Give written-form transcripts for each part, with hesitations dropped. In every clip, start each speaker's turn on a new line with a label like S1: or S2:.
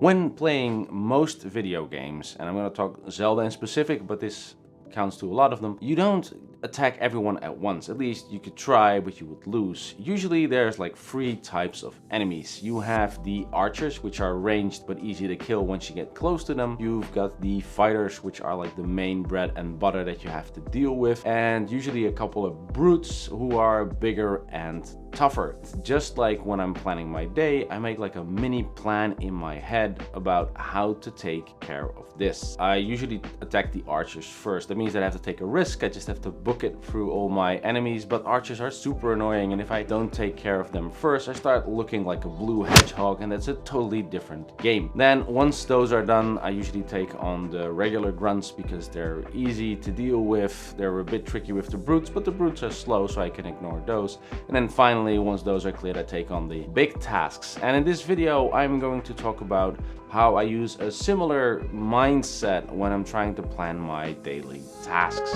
S1: When playing most video games, and I'm going to talk Zelda in specific, but this counts to a lot of them, you don't attack everyone at once. At least you could try, but you would lose. Usually there's like 3 types of enemies. You have the archers, which are ranged but easy to kill once you get close to them. You've got the fighters, which are like the main bread and butter that you have to deal with. And usually a couple of brutes who are bigger and tougher. Just like when I'm planning my day, I make like a mini plan in my head about how to take care of this. I usually attack the archers first. That means that I have to take a risk. I just have to book it through all my enemies, but archers are super annoying, and if I don't take care of them first, I start looking like a blue hedgehog, and that's a totally different game. Then once those are done, I usually take on the regular grunts because they're easy to deal with. They're a bit tricky with the brutes, but the brutes are slow, so I can ignore those. And then finally, once those are cleared, I take on the big tasks. And in this video, I'm going to talk about how I use a similar mindset when I'm trying to plan my daily tasks.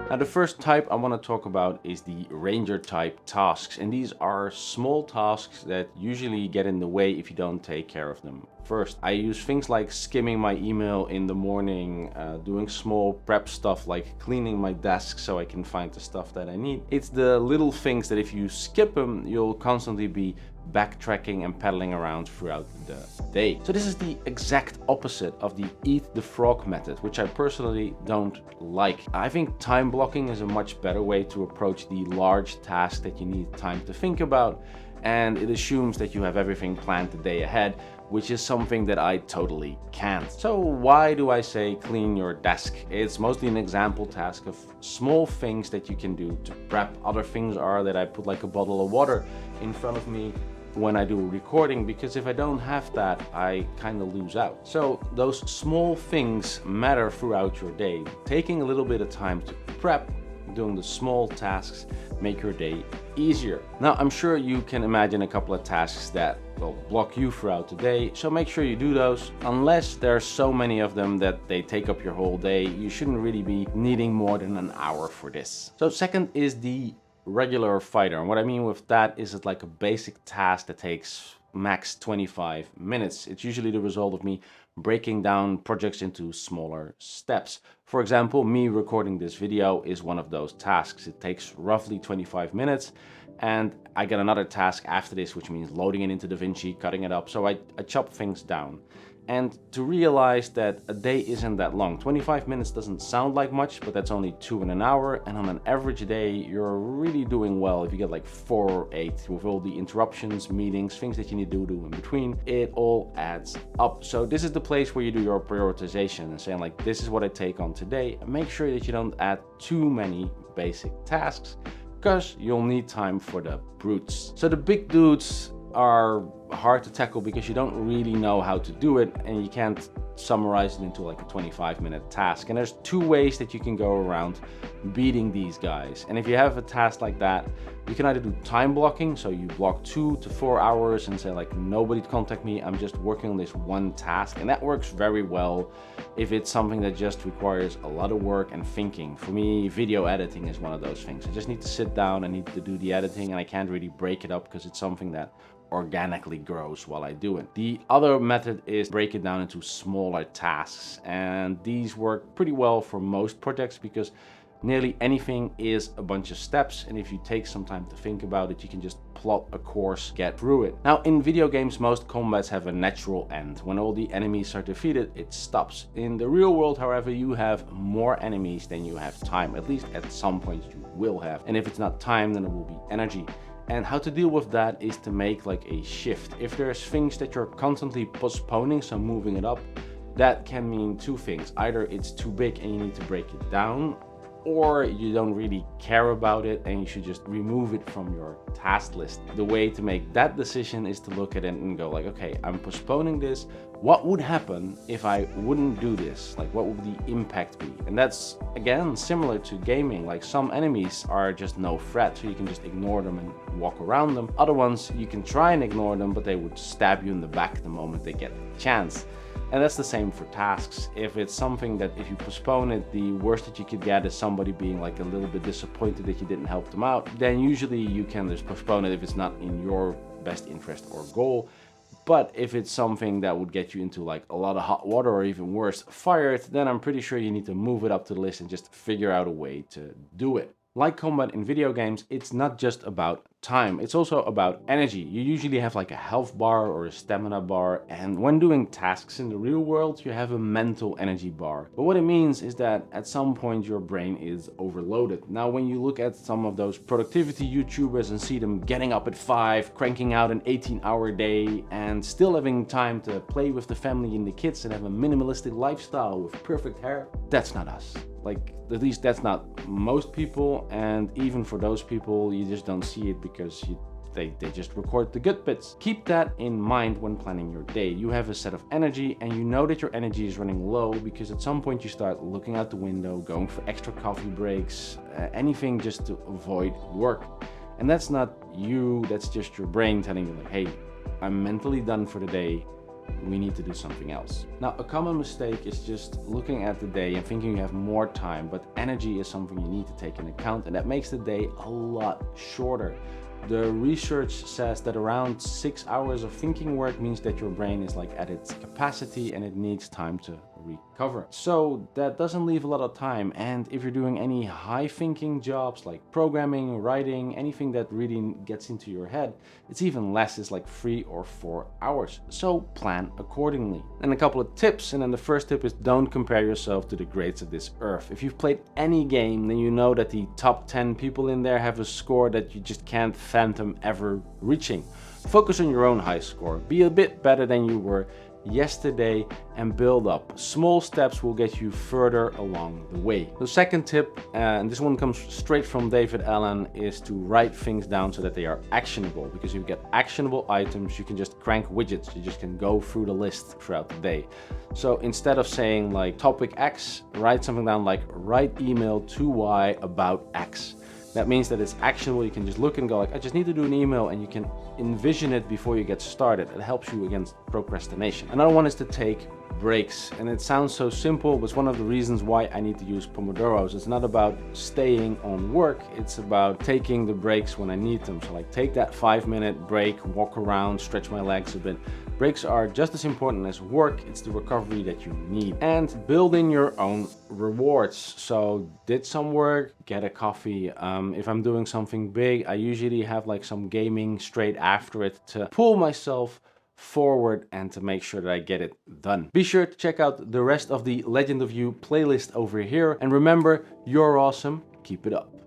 S1: Now, the first type I want to talk about is the ranger type tasks, and these are small tasks that usually get in the way if you don't take care of them first. I use things like skimming my email in the morning, doing small prep stuff like cleaning my desk so I can find the stuff that I need. It's the little things that if you skip them, you'll constantly be backtracking and pedaling around throughout the day. So this is the exact opposite of the eat the frog method, which I personally don't like. I think time blocking is a much better way to approach the large task that you need time to think about, and it assumes that you have everything planned the day ahead, which is something that I totally can't. So why do I say clean your desk? It's mostly an example task of small things that you can do to prep. Other things are that I put like a bottle of water in front of me when I do a recording, because if I don't have that, I kind of lose out. So those small things matter throughout your day. Taking a little bit of time to prep, doing the small tasks, make your day easier. Now, I'm sure you can imagine a couple of tasks that will block you throughout the day, so make sure you do those. Unless there are so many of them that they take up your whole day, you shouldn't really be needing more than an hour for this. So second is the regular fighter, and what I mean with that is it's like a basic task that takes max 25 minutes. It's usually the result of me breaking down projects into smaller steps. For example, me recording this video is one of those tasks. It takes roughly 25 minutes, and I get another task after this, which means loading it into DaVinci, cutting it up. So I chop things down. And to realize that a day isn't that long. 25 minutes doesn't sound like much, but that's only 2 in an hour. And on an average day, you're really doing well if you get like 4 or 8 with all the interruptions, meetings, things that you need to do in between. It all adds up. So this is the place where you do your prioritization and saying like, this is what I take on today. And make sure that you don't add too many basic tasks, because you'll need time for the brutes. So the big dudes are hard to tackle because you don't really know how to do it, and you can't summarize it into like a 25-minute task. And there's 2 ways that you can go around beating these guys. And if you have a task like that, you can either do time blocking, so you block 2 to 4 hours and say like, nobody contact me, I'm just working on this one task. And that works very well if it's something that just requires a lot of work and thinking. For me, video editing is one of those things. I just need to sit down, I need to do the editing, and I can't really break it up because it's something that organically grows while I do it. The other method is break it down into smaller tasks, and these work pretty well for most projects because nearly anything is a bunch of steps, and if you take some time to think about it, you can just plot a course, get through it. Now, in video games, most combats have a natural end. When all the enemies are defeated, it stops. In the real world, however, you have more enemies than you have time. At least at some point you will have. And if it's not time, then it will be energy. And how to deal with that is to make like a shift. If there's things that you're constantly postponing, so moving it up, that can mean 2 things. Either it's too big and you need to break it down, or you don't really care about it and you should just remove it from your task list. The way to make that decision is to look at it and go like, okay, I'm postponing this. What would happen if I wouldn't do this? Like, what would the impact be? And that's, again, similar to gaming. Like, some enemies are just no threat, so you can just ignore them and walk around them. Other ones, you can try and ignore them, but they would stab you in the back the moment they get the chance. And that's the same for tasks. If it's something that if you postpone it, the worst that you could get is somebody being like a little bit disappointed that you didn't help them out, then usually you can just postpone it if it's not in your best interest or goal. But if it's something that would get you into like a lot of hot water or even worse, fired, then I'm pretty sure you need to move it up to the list and just figure out a way to do it. Like combat in video games, it's not just about time, it's also about energy. You usually have like a health bar or a stamina bar, and when doing tasks in the real world, you have a mental energy bar. But what it means is that at some point your brain is overloaded. Now, when you look at some of those productivity YouTubers and see them getting up at 5, cranking out an 18-hour day, and still having time to play with the family and the kids and have a minimalistic lifestyle with perfect hair, that's not us. Like, at least that's not most people, and even for those people, you just don't see it because they just record the good bits. Keep that in mind when planning your day. You have a set of energy, and you know that your energy is running low because at some point you start looking out the window, going for extra coffee breaks, anything just to avoid work. And that's not you, that's just your brain telling you like, hey, I'm mentally done for the day. We need to do something else. Now, a common mistake is just looking at the day and thinking you have more time, but energy is something you need to take into account, and that makes the day a lot shorter. The research says that around 6 hours of thinking work means that your brain is like at its capacity and it needs time to recover. So that doesn't leave a lot of time, and if you're doing any high thinking jobs like programming, writing, anything that really gets into your head, it's even less, it's like 3 or 4 hours. So plan accordingly. And a couple of tips, and then the first tip is don't compare yourself to the greats of this earth. If you've played any game, then you know that the top 10 people in there have a score that you just can't fathom ever reaching. Focus on your own high score, be a bit better than you were yesterday and build up. Small steps will get you further along the way. The second tip, and this one comes straight from David Allen, is to write things down so that they are actionable, because if you get actionable items, you can just crank widgets. You just can go through the list throughout the day. So instead of saying like topic X, write something down like write email to Y about X. That means that it's actionable. You can just look and go like, I just need to do an email, and you can envision it before you get started. It helps you against procrastination. Another one is to take breaks, and it sounds so simple, but it's one of the reasons why I need to use Pomodoros. It's not about staying on work, it's about taking the breaks when I need them. So like take that 5-minute break, walk around, stretch my legs a bit. Breaks are just as important as work. It's the recovery that you need. And build in your own rewards. So did some work, get a coffee. If I'm doing something big, I usually have like some gaming straight after it to pull myself forward and to make sure that I get it done. Be sure to check out the rest of the Legend of You playlist over here. And remember, you're awesome. Keep it up.